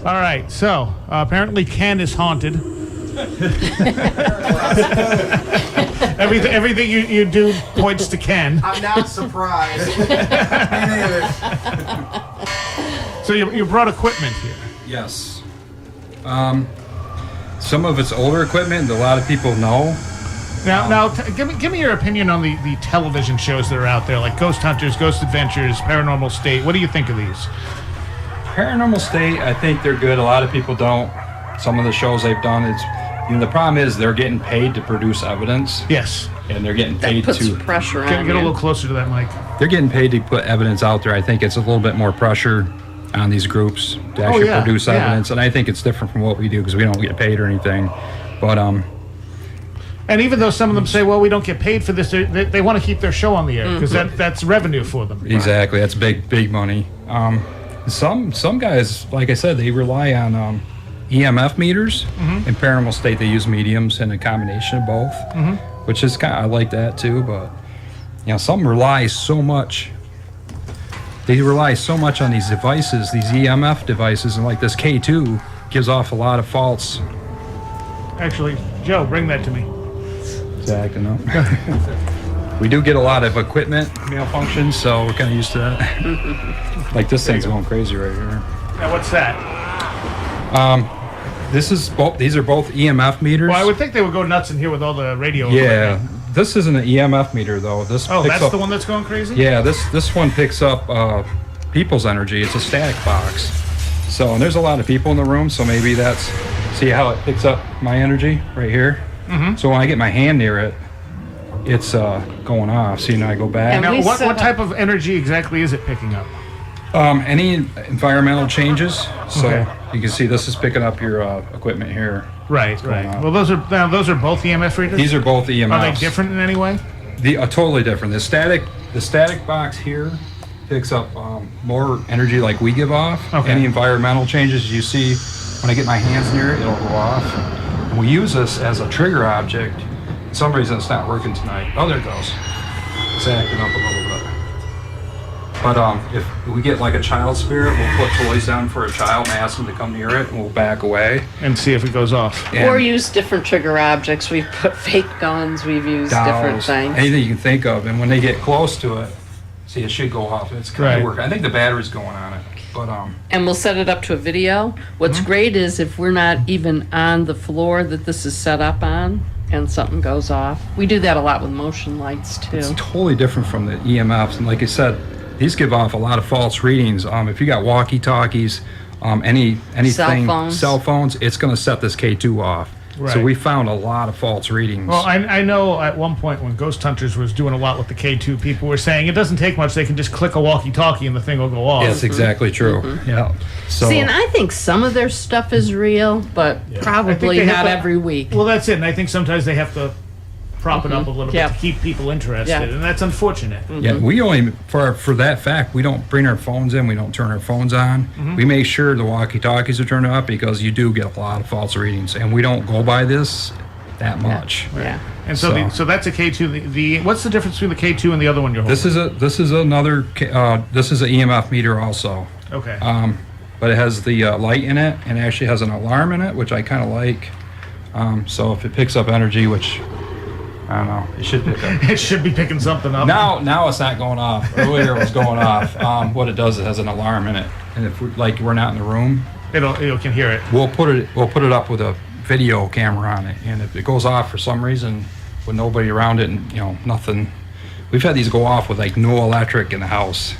All right, so apparently Ken is haunted. Everything you do points to Ken. I'm not surprised. So you brought equipment here. Yes. Some of it's older equipment that a lot of people know. Now, give me your opinion on the television shows that are out there, like Ghost Hunters, Ghost Adventures, Paranormal State. What do you think of these? Paranormal State, I think they're good. A lot of people don't. Some of the shows they've done, the problem is they're getting paid to produce evidence. Yes. And they're getting paid That puts to pressure on Get a you. little closer to that mic. they're getting paid to put evidence out there. I think it's a little bit more pressure on these groups to actually yeah, produce yeah. evidence, and I think it's different from what we do because we don't get paid or anything. But And even though some of them say, well, we don't get paid for this, they want to keep their show on the air because that's revenue for them. exactly, that's big money. Some guys, like I said, they rely on EMF meters. In Paranormal State, they use mediums and a combination of both, which is I like that too. But some rely so much. They rely so much on these devices, these EMF devices, and like this K2 gives off a lot of false. Actually, Joe, bring that to me. Exactly. No. We do get a lot of equipment malfunctions, so we're kind of used to that. Like this thing's going crazy right here. Now, what's that? These are both EMF meters. Well, I would think they would go nuts in here with all the radio Yeah, equipment. this isn't an EMF meter though. This Oh, picks that's up, the one that's going crazy? Yeah, this one picks up people's energy. It's a static box. So, and there's a lot of people in the room, so maybe that's, see how it picks up my energy right here? So when I get my hand near it, it's going off. See, now I go back. And Now, we what set type of energy exactly is it picking up? Any environmental changes. So Okay. you can see this is picking up your equipment here. Right. on? Well, those are both EMF readers? These are both EMFs. Are they different in any way? Totally different. The static box here picks up more energy like we give off. Okay. Any environmental changes you see, when I get my hands near it, it'll go off. And we use this as a trigger object. For some reason it's not working tonight. Oh, there it goes. It's acting up a little bit. But if we get like a child spirit, we'll put toys down for a child and ask them to come near it, and we'll back away. And see if it goes off. And Or use different trigger objects. We've put fake guns. We've used different dolls, things. anything you can think of. And when they get close to it, see, it should go off. It's kind Right. of working. I think the battery's going on it. But And we'll set it up to a video. What's great is if we're not even on the floor that this is set up on and something goes off. We do that a lot with motion lights too. it's totally different from the EMFs. And like I said, these give off a lot of false readings. If you got walkie-talkies, anything, Cell phones. it's going to set this K2 off. Right. So we found a lot of false readings. Well, I know at one point when Ghost Hunters was doing a lot with the K2, people were saying it doesn't take much. They can just click a walkie-talkie and the thing will go off. That's exactly true. Yeah. So See, and I think some of their stuff is real, but I think probably they have not to- every week. Well, that's it. And I think sometimes they have to prop it up a little Yeah. bit to keep people interested, Yeah. and that's unfortunate. yeah, we only for that fact we don't bring our phones in. We don't turn our phones on. We make sure the walkie-talkies are turned off because you do get a lot of false readings, and we don't go by this that much. Yeah. And so, so that's a K2. The what's the difference between the K2 and the other one you're holding? This is an EMF meter also, Okay. but it has the light in it and actually has an alarm in it, which I kind of like. So if it picks up energy, which I don't know, it should pick up. It should be picking something up. Now it's not going off. Earlier it was going off. What it does, it has an alarm in it, and if we're not in the room, it can hear it. we'll put it up with a video camera on it, and if it goes off for some reason with nobody around it and nothing, we've had these go off with like no electric in the house.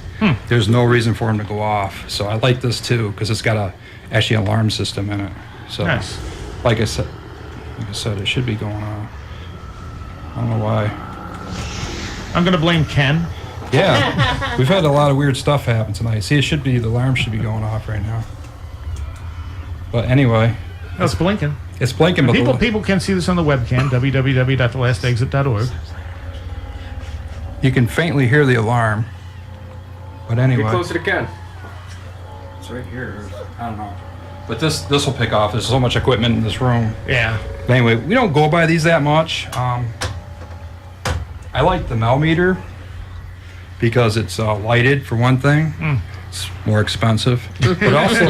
There's no reason for them to go off. So I like this too because it's got actually an alarm system in it. So Nice. like I said, it should be going off. I don't know why. I'm gonna blame Ken. Yeah, we've had a lot of weird stuff happen tonight. See, the alarm should be going off right now. But anyway, That's blinking. it's blinking. But People can see this on the webcam, www.thelastexit.org. you can faintly hear the alarm. But anyway, Get closer to Ken. it's right here. I don't know. But this will pick off. There's so much equipment in this room. Yeah. But anyway, we don't go by these that much. I like the Mel meter because it's lighted for one thing. It's more expensive, but also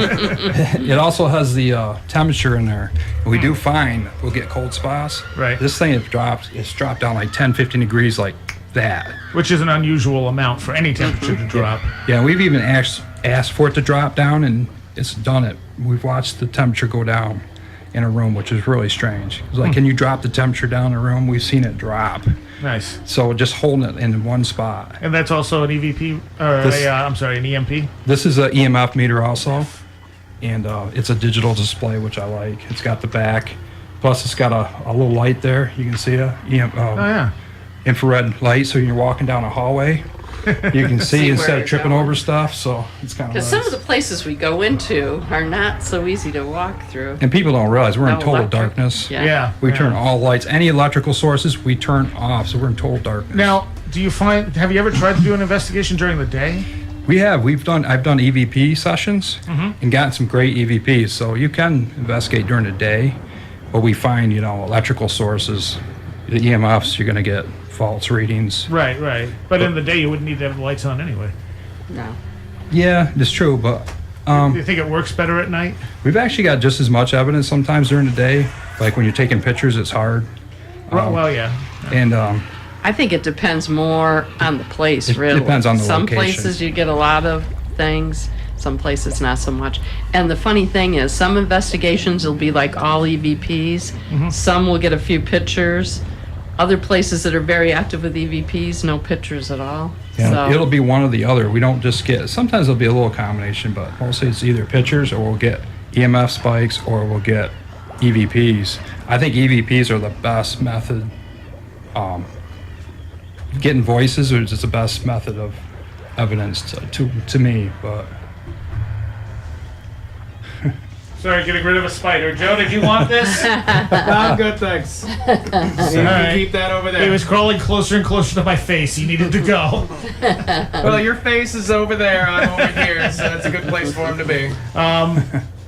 it also has the temperature in there. And we do find we'll get cold spots. Right. This thing it's dropped down like 10, 15 degrees like that. Which is an unusual amount for any temperature to drop. Yeah, we've even asked for it to drop down, and it's done it. We've watched the temperature go down in a room, which is really strange. It's like, can you drop the temperature down in a room? We've seen it drop. Nice. So just holding it in one spot. And that's also an EVP, or an EMP? This is an EMF meter also, and it's a digital display, which I like. It's got the back, plus it's got a little light there. You can see infrared light, so you're walking down a hallway, you can see instead where of tripping you're over stuff. So it's kind of Because some of the places we go into are not so easy to walk through. and people don't realize we're in No total electric. darkness. Yeah. We turn all lights, any electrical sources, we turn off, so we're in total darkness. Now, have you ever tried to do an investigation during the day? I've done EVP sessions and gotten some great EVPs. So you can investigate during the day, but we find, electrical sources, the EMFs, you're going to get false readings. Right. But in the day, you wouldn't need to have the lights on anyway. No. Yeah, that's true, but Do you think it works better at night? we've actually got just as much evidence sometimes during the day. Like when you're taking pictures, it's hard. Well, yeah. And I think it depends more on the place, really. depends on the Some location. places you get a lot of things, some places not so much. And the funny thing is, some investigations will be like all EVPs. Some will get a few pictures. Other places that are very active with EVPs, no pictures at all. yeah, it'll be one or the other. We don't just get, sometimes it'll be a little combination, but mostly it's either pictures or we'll get EMF spikes or we'll get EVPs. I think EVPs are the best method. Getting voices is just the best method of evidence to me, but Sorry, getting rid of a spider. Joe, did you want this? I'm good, thanks. You right. keep that over there. He was crawling closer and closer to my face. He needed to go. Well, your face is over there. I'm over here, so that's a good place for him to be.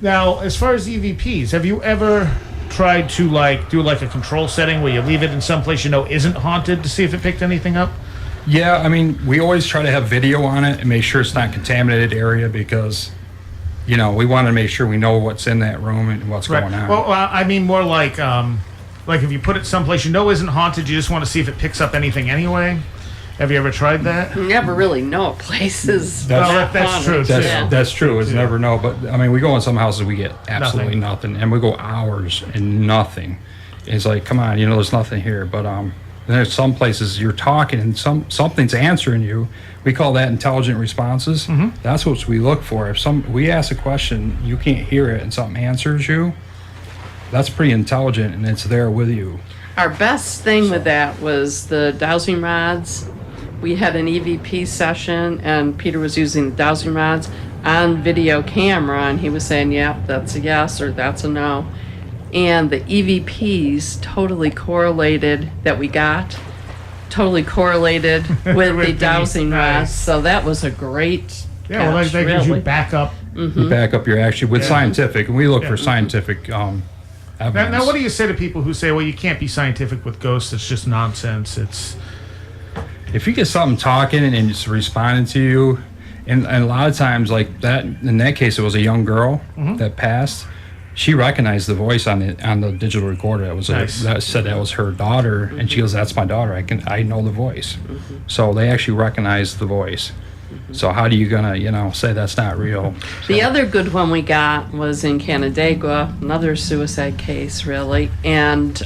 Now, as far as EVPs, have you ever tried to do a control setting where you leave it in some place you know isn't haunted to see if it picked anything up? yeah, I mean, we always try to have video on it and make sure it's not contaminated area because, we want to make sure we know what's in that room and what's going on. Well, I mean more like if you put it someplace you know isn't haunted, you just want to see if it picks up anything anyway. Have you ever tried that? You never really know places. That's true, too. That's true. It's never know. But I mean, we go in some houses, we get absolutely nothing, and we go hours and nothing. It's like, come on, there's nothing here. But there's some places you're talking and something's answering you. We call that intelligent responses. That's what we look for. If we ask a question, you can't hear it, and something answers you, that's pretty intelligent, and it's there with you. Our best thing with that was the dowsing rods. We had an EVP session, and Peter was using the dowsing rods on video camera, and he was saying, yep, that's a yes or that's a no. And the EVPs totally correlated with the dowsing rods. So that was a great Yeah, well, catch, that gives you really. backup. You back up your action with scientific, and we look for scientific evidence. Now, what do you say to people who say, well, you can't be scientific with ghosts, it's just nonsense, If you get something talking and it's responding to you, and a lot of times like that, in that case, it was a young girl that passed. She recognized the voice on the digital recorder. That said that was her daughter, and she goes, "That's my daughter. I know the voice." So they actually recognized the voice. So how do you gonna say that's not real? The other good one we got was in Canandaigua, another suicide case, really. And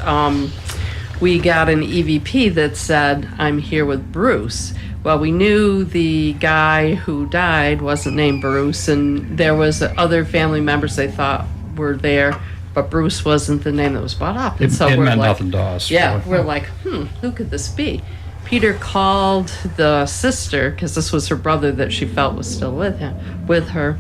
we got an EVP that said, I'm here with Bruce. Well, we knew the guy who died wasn't named Bruce, and there was other family members they thought were there, but Bruce wasn't the name that was brought up. And It meant nothing to us. Yeah, really. we're like, who could this be? Peter called the sister, because this was her brother that she felt was still with her,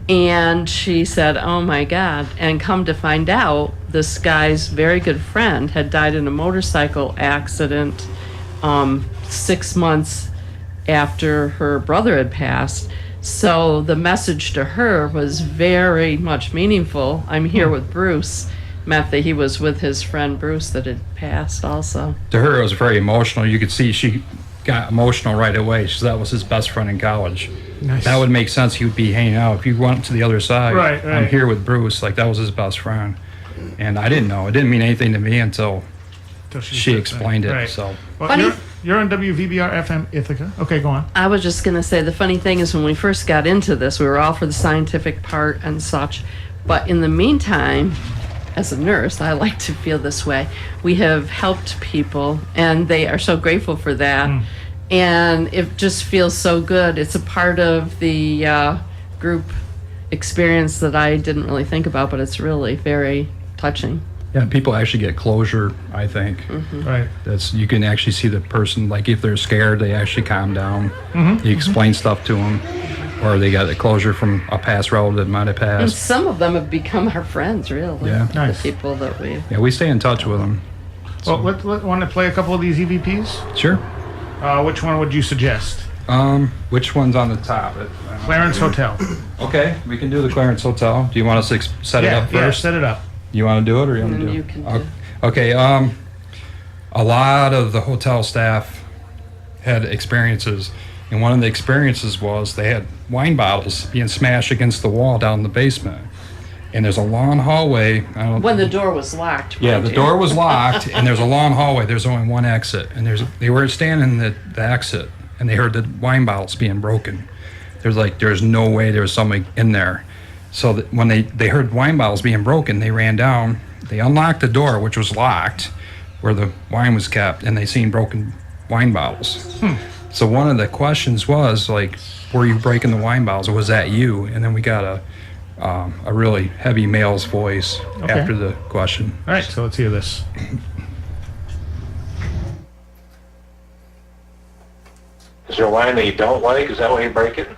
and she said, oh my God. And come to find out, this guy's very good friend had died in a motorcycle accident 6 months after her brother had passed. So the message to her was very much meaningful. I'm here with Bruce. Meant that he was with his friend Bruce that had passed also. To her, it was very emotional. You could see she got emotional right away. That was his best friend in college. Nice. that would make sense. He would be hanging out. If you went to the other side, Right, right. I'm here with Bruce. Like that was his best friend, and I didn't know. It didn't mean anything to me until Till she said explained that. it. Right. So Well, Funny- you're on WVBR FM Ithaca. Okay, go on. I was just going to say the funny thing is when we first got into this, we were all for the scientific part and such. But in the meantime, as a nurse, I like to feel this way. We have helped people, and they are so grateful for that. And it just feels so good. It's a part of the group experience that I didn't really think about, but it's really very touching. yeah, people actually get closure. I think Right. that's you can actually see the person. Like if they're scared, they actually calm down. You explain stuff to them, or they got a closure from a past relative that might have And passed. some of them have become our friends, really. Yeah. Nice. The people that we. Yeah, we stay in touch with them. Well, want to play a couple of these EVPs? Sure. Which one would you suggest? Which one's on the top? Clarence Hotel. Okay, we can do the Clarence Hotel. Do you want us to set it up first? set it up. You want to do it, or you want And to do you it? can O- do- Okay. A lot of the hotel staff had experiences, and one of the experiences was they had wine bottles being smashed against the wall down in the basement. And there's a long hallway. I don't, When the door was locked. yeah, mind the you. door was locked, and there's a long hallway. There's only one exit, and they were standing at the exit, and they heard the wine bottles being broken. There's no way there was somebody in there. So that when they heard wine bottles being broken, they ran down. They unlocked the door, which was locked, where the wine was kept, and they seen broken wine bottles. So one of the questions was like, "Were you breaking the wine bottles, or was that you?" And then we got a really heavy male's voice Okay. after the question. All right, so let's hear this. Is there a wine that you don't like? Is that why you break it?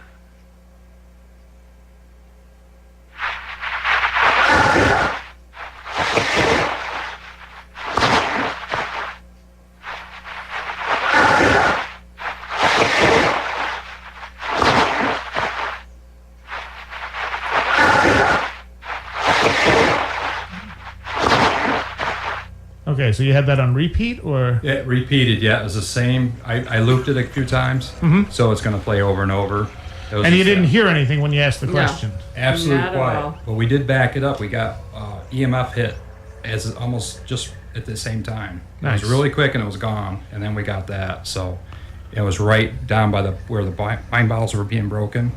Okay, so you had that on repeat, or It repeated, yeah. It was the same. I looped it a few times, so it's going to play over and over. It was and you the didn't same. hear anything when you asked the No. question. Absolute Not at quiet. all. But we did back it up. We got EMF hit as almost just at the same time. It Nice. was really quick and it was gone, and then we got that. So it was right down by where the wine bottles were being broken.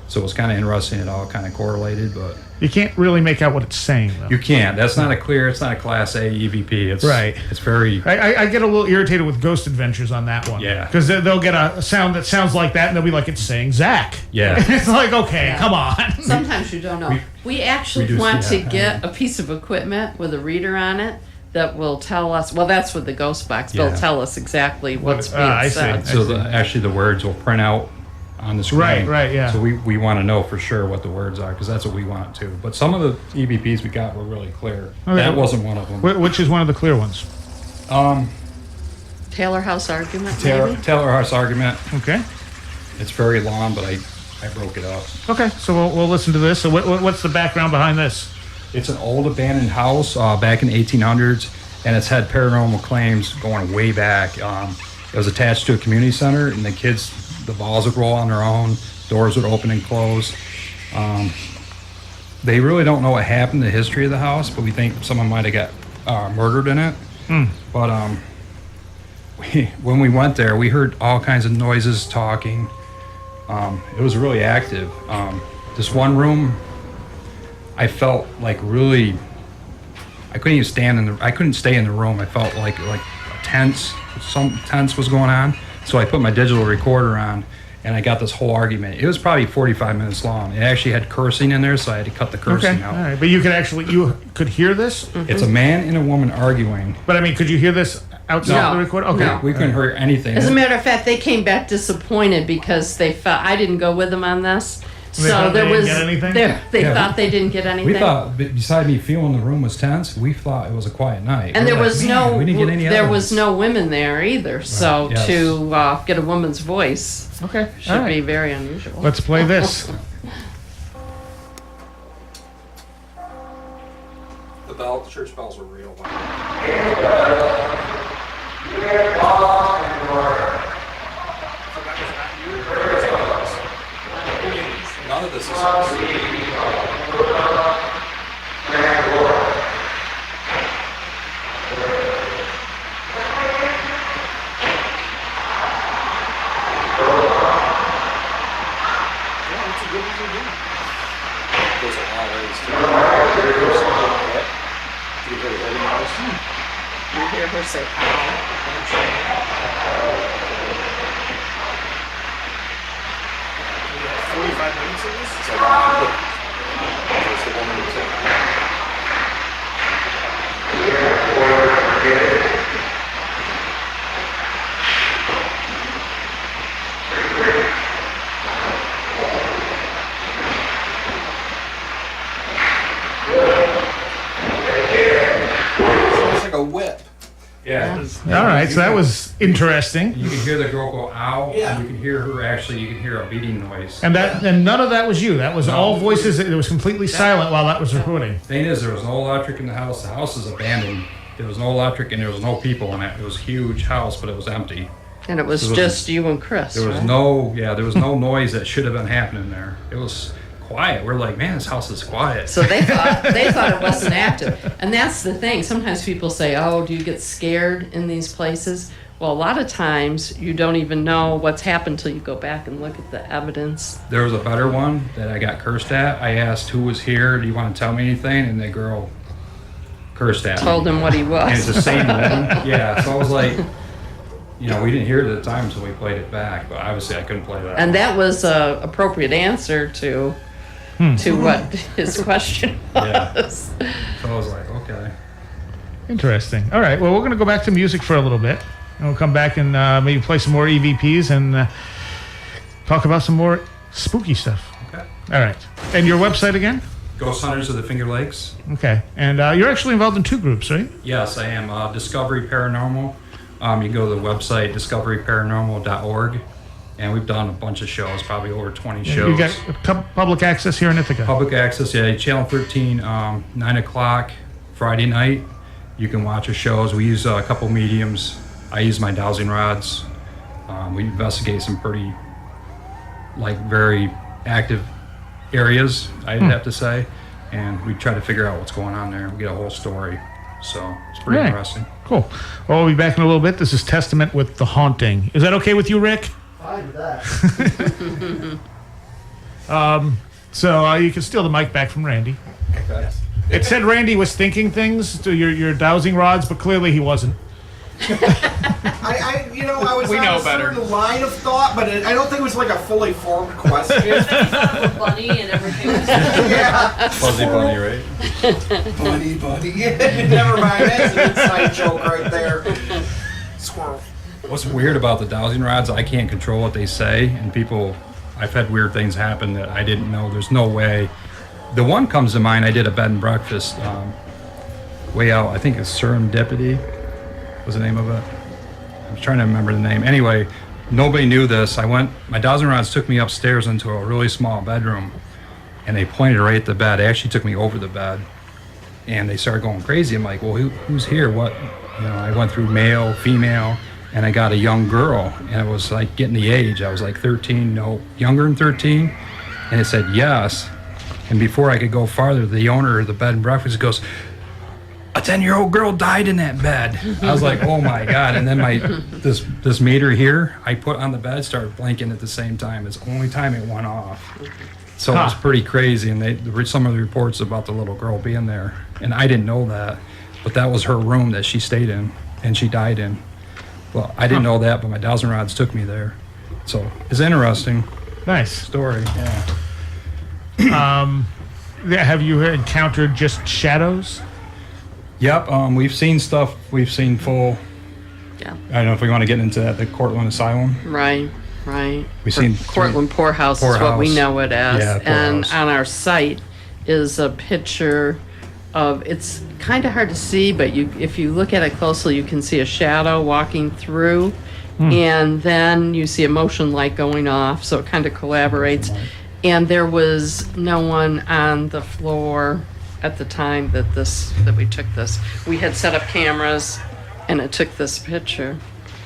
So it was kind of interesting. It all kind of correlated, but You can't really make out what it's saying, though. you can't. That's not a clear. It's not a Class A EVP. It's Right. It's very. I get a little irritated with Ghost Adventures on that one. Yeah. Because they'll get a sound that sounds like that, and they'll be like, it's saying Zach. Yeah. It's like, okay, Yeah. come on. Sometimes you don't know. We actually we do want see to that. get a piece of equipment with a reader on it that will tell us. Well, that's with the ghost box. They'll Yeah. tell us exactly what's being I see. said. So actually, the words will print out on the screen. Right, yeah. So we want to know for sure what the words are because that's what we want too. But some of the EVPs we got were really clear. Okay. That wasn't one of them. Which is one of the clear ones. Taylor House argument, maybe? Taylor House argument. Okay. It's very long, but I broke it up. Okay, so we'll listen to this. So what's the background behind this? It's an old abandoned house back in the 1800s, and it's had paranormal claims going way back. It was attached to a community center, and the balls would roll on their own, doors would open and close. They really don't know what happened, the history of the house, but we think someone might have got murdered in it. But when we went there, we heard all kinds of noises, talking. It was really active. This one room, I felt like really. I couldn't even I couldn't stay in the room. I felt like some tense was going on. So I put my digital recorder on, and I got this whole argument. It was probably 45 minutes long. It actually had cursing in there, so I had to cut the cursing Okay, out. all right. But you could hear this? It's a man and a woman arguing. But I mean, could you hear this outside No. the recorder? Okay. No. We couldn't hear anything. As a matter of fact, they came back disappointed because they felt I didn't go with them on this. They So thought there they didn't was get anything? they Yeah. thought they didn't get anything. We thought, beside me feeling the room was tense, we thought it was a quiet night. and We there were was like, "Man, we didn't get any there evidence." was no women there either. So yes. to get a woman's voice Okay. should all right. be very unusual. Let's play this. The church bells were real. This is You hear her say, ow. 45 minutes of this? It's a lot. That's the woman who said. Sounds like a whip. Yeah. All right, so that was interesting. You can hear the girl go ow, Yeah. and you can hear her actually, you can hear a beating noise. And none of that was you. That was all voices. It was completely silent while that was recording. Thing is, there was no electric in the house. The house is abandoned. There was no electric and there was no people in it. It was a huge house, but it was empty. And it was There was- just you and Chris. There was right? there was no noise that should have been happening there. It was quiet. We're like, man, this house is quiet. So they thought it wasn't active. And that's the thing. Sometimes people say, "Oh, do you get scared in these places?" Well, a lot of times you don't even know what's happened till you go back and look at the evidence. There was a better one that I got cursed at. I asked who was here. Do you want to tell me anything? And the girl cursed at me. Told him what he And it's was. the same woman. Yeah. So I was like, we didn't hear it at the time until we played it back. But obviously, I couldn't play that. And that was a appropriate answer to what his question Yeah. was. So I was like, okay. Interesting. All right, well, we're going to go back to music for a little bit. And we'll come back and maybe play some more EVPs and talk about some more spooky stuff. Okay. All right. And your website again? Ghost Hunters of the Finger Lakes. Okay. And you're actually involved in two groups, right? Yes, I am. Discovery Paranormal. You can go to the website discoveryparanormal.org, and we've done a bunch of shows, probably over 20 shows. You got public access here in Ithaca. Public access, yeah. Channel 13, 9 o'clock Friday night. You can watch our shows. We use a couple mediums. I use my dowsing rods. We investigate some pretty, very active areas, I'd have to say, and we try to figure out what's going on there. We get a whole story, so it's pretty Right. interesting. Cool. Well, we'll be back in a little bit. This is Testament with The Haunting. Is that okay with you, Rick? Fine with that. So you can steal the mic back from Randy. Okay. It said Randy was thinking things to your dowsing rods, but clearly he wasn't. I was We on know a better. certain line of thought, but I don't think it was like a fully formed question. Bunny and everything was Yeah. Fuzzy bunny, right? Buddy. Never mind, that's an inside joke right there. Squirrel. What's weird about the dowsing rods, I can't control what they say, and I've had weird things happen that I didn't know. There's no way. The one comes to mind, I did a bed and breakfast way out, I think it's Serendipity was the name of it. I'm trying to remember the name. Anyway, nobody knew this. My dowsing rods took me upstairs into a really small bedroom, and they pointed right at the bed. They actually took me over the bed, and they started going crazy. I'm like, well, who's here? What? I went through male, female, and I got a young girl, and it was like getting the age. I was like 13, no, younger than 13, and it said yes. And before I could go farther, the owner of the bed and breakfast goes, a 10-year-old girl died in that bed. I was like, oh my God. And then this meter here, I put on the bed, started blinking at the same time. It's the only time it went off. So it was pretty crazy. And some of the reports about the little girl being there. And I didn't know that, but that was her room that she stayed in and she died in. Well, I didn't know that, but my dowsing rods took me there. So it's an interesting Nice. story. Yeah. Have you encountered just shadows? Yep. We've seen stuff. We've seen full. Yeah. I don't know if we want to get into that. The Cortland Asylum. Right. We've seen Cortland Poorhouse is what we Poorhouse. know it as. Yeah, And Poorhouse. on our site is a picture of, it's kind of hard to see, but if you look at it closely, you can see a shadow walking through. And then you see a motion light going off, so it kind of collaborates. And there was no one on the floor at the time that we took this. We had set up cameras, and it took this picture.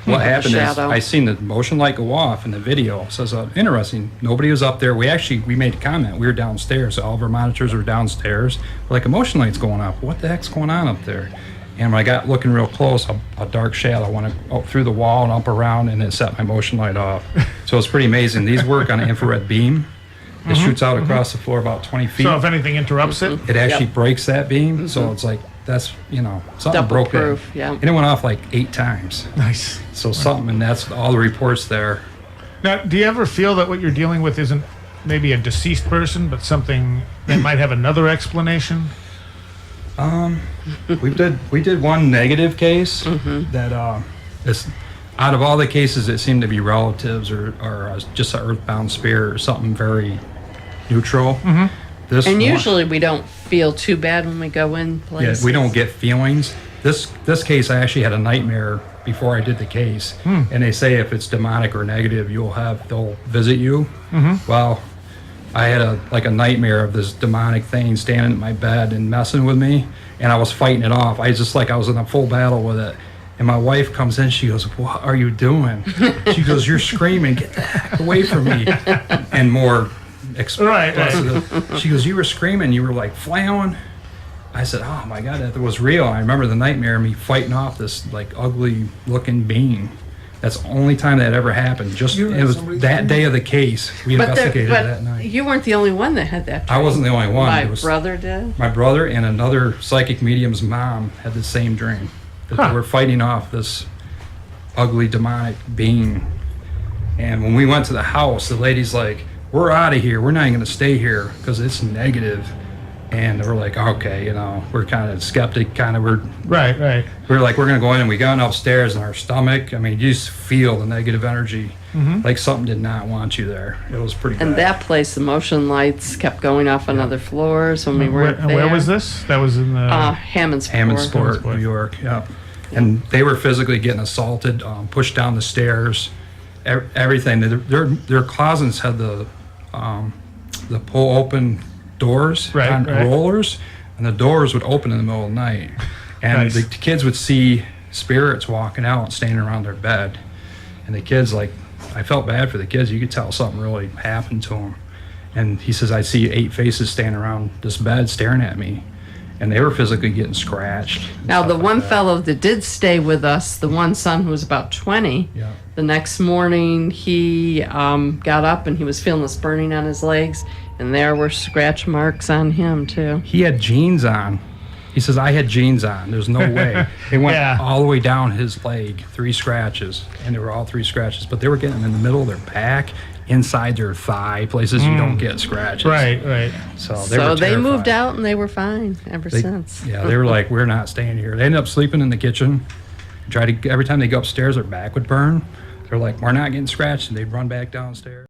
what happened is Shadow. I seen the motion light go off in the video. It says, interesting, nobody was up there. We made a comment. We were downstairs. All of our monitors were downstairs. We're like, a motion light's going off. What the heck's going on up there? And when I got looking real close, a dark shadow went up through the wall and up around, and it set my motion light off. So it's pretty amazing. These work on an infrared beam. It shoots out across the floor about 20 feet. So if anything interrupts it, It actually breaks that beam. So it's like, that's, something Double broke it. proof, yeah. And it went off like 8 times. nice. So something, and that's all the reports there. Now, do you ever feel that what you're dealing with isn't maybe a deceased person, but something that might have another explanation? We did one negative case that is out of all the cases that seemed to be relatives or just an earthbound spirit or something very neutral. This And one- usually we don't feel too bad when we go in yeah, places. we don't get feelings. This case, I actually had a nightmare before I did the case, and they say if it's demonic or negative, they'll visit you. Well, I had a nightmare of this demonic thing standing at my bed and messing with me, and I was fighting it off. I was in a full battle with it. And my wife comes in, she goes, "What are you doing?" She goes, "You're screaming, get the heck away from me." And more expressive. She goes, "You were screaming, you were like flailing." I said, "Oh my God, that was real." I remember the nightmare of me fighting off this like ugly looking being. That's the only time that ever happened. It was that day of the case. We investigated that night. You weren't the only one that had that. I wasn't the only one. My It was brother did. my brother and another psychic medium's mom had the same dream. That they were fighting off this ugly demonic being. And when we went to the house, the lady's like, "We're out of here. We're not even going to stay here because it's negative." And we're like, okay, we're kind of skeptic, Right. we're like, we're going to go in, and we got upstairs in our stomach. I mean, you just feel the negative energy. Like something did not want you there. It was pretty And bad. that place, the motion lights kept going off on other floors when we weren't there. Where was this? That was in the. Hammondsport. Hammondsport, New York, yeah. And they were physically getting assaulted, pushed down the stairs, everything. Their closets had the pull open doors on rollers, and the doors would open in the middle of the night. And Nice. the kids would see spirits walking out, standing around their bed. And the kids, I felt bad for the kids. You could tell something really happened to them. And he says, I see 8 faces standing around this bed staring at me. And they were physically getting scratched. and Now, stuff the like one that. fellow that did stay with us, the one son who was about 20, Yeah. the next morning he got up and he was feeling this burning on his legs, and there were scratch marks on him, too. He had jeans on. He says, I had jeans on. There's no way. It went Yeah. all the way down his leg, 3 scratches. And they were all 3 scratches. But they were getting them in the middle of their back, inside their thigh, places you don't get scratches. Right. So they So were they moved terrified. out and they were fine ever since. Yeah, they were like, we're not staying here. They ended up sleeping in the kitchen. Every time they go upstairs, their back would burn. They're like, we're not getting scratched. And they'd run back downstairs.